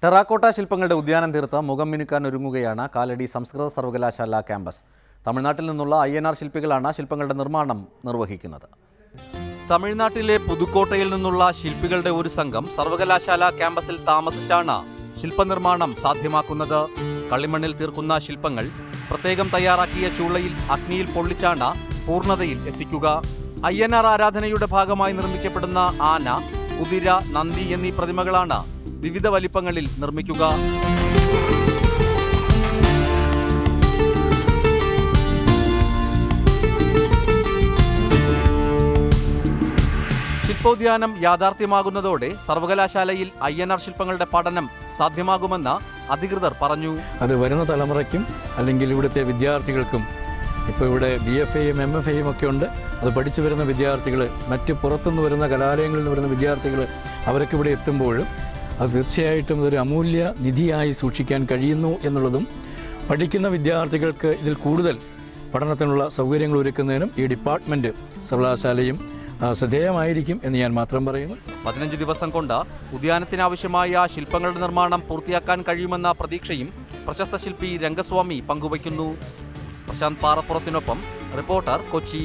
Terracotta ശില്പങ്ങളുടെ ഉദ്യാനം തീർത്ത് മുഖം മിനുക്കാൻ ഒരുങ്ങുകയാണ് കാലടി സംസ്കൃത സർവകലാശാല ക്യാമ്പസ്. തമിഴ്നാട്ടിൽ നിന്നുള്ള INR ശില്പികളാണ് ശില്പങ്ങളുടെ നിർമ്മാണം നിർവഹിക്കുന്നത്. തമിഴ്നാട്ടിലെ പുതുക്കോട്ടയിൽ നിന്നുള്ള ശില്പികളുടെ ഒരു സംഘം സർവകലാശാല ക്യാമ്പസിൽ താമസിച്ചാണ് ശില്പനിർമ്മാണം സാധ്യമാക്കുന്നത്. കളിമണ്ണിൽ തീർക്കുന്ന ശില്പങ്ങൾ പ്രത്യേകം തയ്യാറാക്കിയ ചൂളയിൽ അഗ്നിയിൽ പൊള്ളിച്ചാണ് പൂർണ്ണതയിൽ എത്തിക്കുക. INR ആരാധനയുടെ ഭാഗമായി നിർമ്മിക്കപ്പെടുന്ന ആന, കുതിര, നന്ദി എന്നീ പ്രതിമകളാണ് വിവിധ വലിപ്പങ്ങളിൽ നിർമ്മിക്കുക. ശില്പോദ്യാനം യാഥാർത്ഥ്യമാകുന്നതോടെ സർവകലാശാലയിൽ INR ശില്പങ്ങളുടെ പഠനം സാധ്യമാകുമെന്ന് അധികൃതർ പറഞ്ഞു. അത് വരുന്ന തലമുറയ്ക്കും അല്ലെങ്കിൽ ഇവിടുത്തെ വിദ്യാർത്ഥികൾക്കും, ഇപ്പോൾ ഇവിടെ BFAയും MFAയും ഒക്കെ ഉണ്ട്, അത് പഠിച്ചു വരുന്ന വിദ്യാർത്ഥികൾ, മറ്റ് പുറത്തുനിന്ന് വരുന്ന കലാലയങ്ങളിൽ നിന്ന് വരുന്ന വിദ്യാർത്ഥികൾ, അവരൊക്കെ ഇവിടെ എത്തുമ്പോൾ അത് തീർച്ചയായിട്ടും ഒരു അമൂല്യ നിധിയായി സൂക്ഷിക്കാൻ കഴിയുന്നു എന്നുള്ളതും, പഠിക്കുന്ന വിദ്യാർത്ഥികൾക്ക് ഇതിൽ കൂടുതൽ പഠനത്തിനുള്ള സൗകര്യങ്ങൾ ഒരുക്കുന്നതിനും ഈ ഡിപ്പാർട്ട്മെൻറ്റ് സർവകലാശാലയും ശ്രദ്ധേയമായിരിക്കും എന്ന് ഞാൻ മാത്രം പറയുന്നു. 15 ദിവസം കൊണ്ട് ഉദ്യാനത്തിനാവശ്യമായ ശില്പങ്ങളുടെ നിർമ്മാണം പൂർത്തിയാക്കാൻ കഴിയുമെന്ന പ്രതീക്ഷയും പ്രശസ്ത ശില്പി രംഗസ്വാമി പങ്കുവയ്ക്കുന്നു. പ്രശാന്ത് പാറപ്പുറത്തിനൊപ്പം റിപ്പോർട്ടർ, കൊച്ചി.